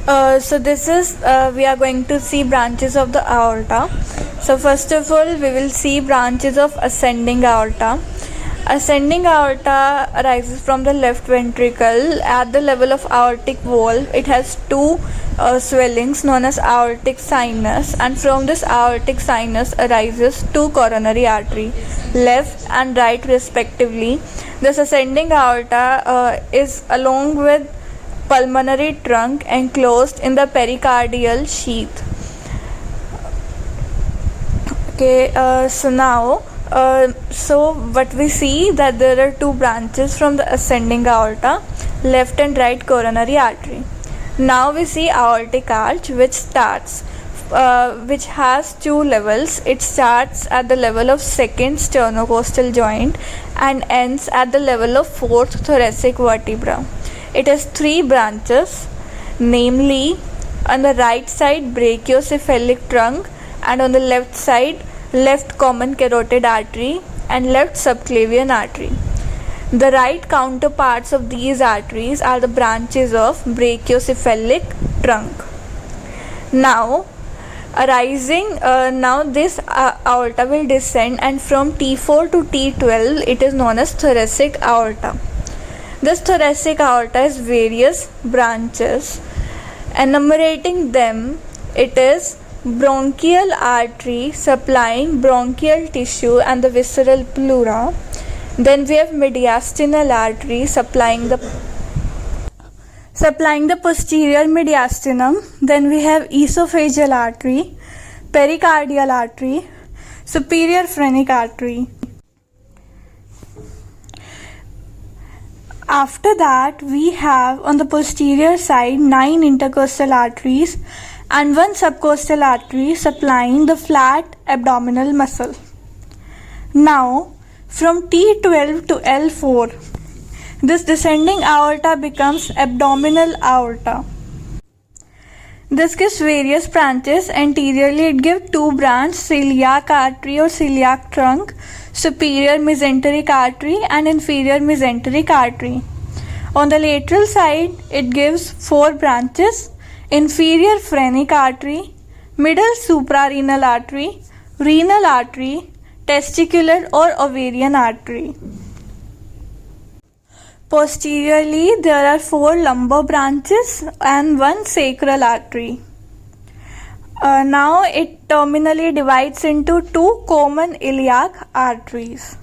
So this is we are going to see branches of the aorta. So first of all, we will see branches of ascending aorta. Ascending aorta arises from the left ventricle at the level of aortic valve. It has two swellings known as aortic sinus, and from this aortic sinus arises two coronary artery, left and right respectively. This ascending aorta is along with pulmonary trunk enclosed in the pericardial sheath. Okay, so what we see that there are two branches from the ascending aorta, left and right coronary artery. Now we see aortic arch, which has two levels. It starts at the level of second sternocostal joint and ends at the level of fourth thoracic vertebra. It has three branches, namely on the right side brachiocephalic trunk, and on the left side left common carotid artery and left subclavian artery. The right counterparts of these arteries are the branches of brachiocephalic trunk. Now this aorta will descend, and from T4 to T12 it is known as thoracic aorta. This thoracic aorta has various branches. Enumerating them, it is bronchial artery supplying bronchial tissue and the visceral pleura. Then we have mediastinal artery supplying the posterior mediastinum. Then we have esophageal artery, pericardial artery, superior phrenic artery. After that, we have on the posterior side 9 intercostal arteries and 1 subcostal artery supplying the flat abdominal muscle. Now, from T12 to L4, this descending aorta becomes abdominal aorta. This gives various branches. Anteriorly, it gives two branches, celiac artery or celiac trunk, superior mesenteric artery and inferior mesenteric artery. On the lateral side, it gives four branches, inferior phrenic artery, middle suprarenal artery, renal artery, testicular or ovarian artery. Posteriorly, there are four lumbar branches and one sacral artery. Now it terminally divides into two common iliac arteries.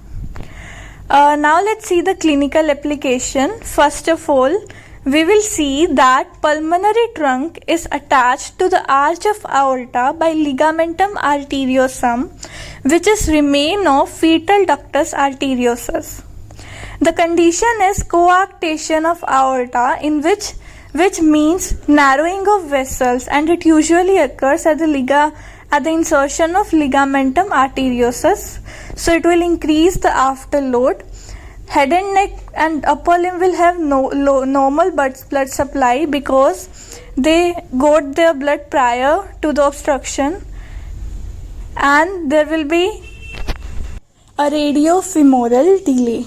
Now let's see the clinical application. First of all, we will see that pulmonary trunk is attached to the arch of aorta by ligamentum arteriosum, which is remain of fetal ductus arteriosus. The condition is coarctation of aorta, in which means narrowing of vessels, and it usually occurs at the insertion of ligamentum arteriosus. So it will increase the afterload. Head and neck and upper limb will have normal blood supply because they got their blood prior to the obstruction, and there will be a radiofemoral delay.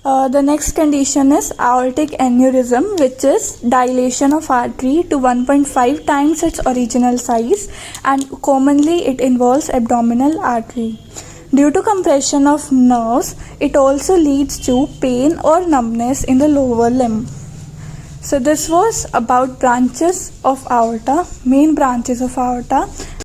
The next condition is aortic aneurysm, which is dilation of artery to 1.5 times its original size, and commonly it involves abdominal artery. Due to compression of nerves, it also leads to pain or numbness in the lower limb. So this was about branches of aorta, main branches of aorta.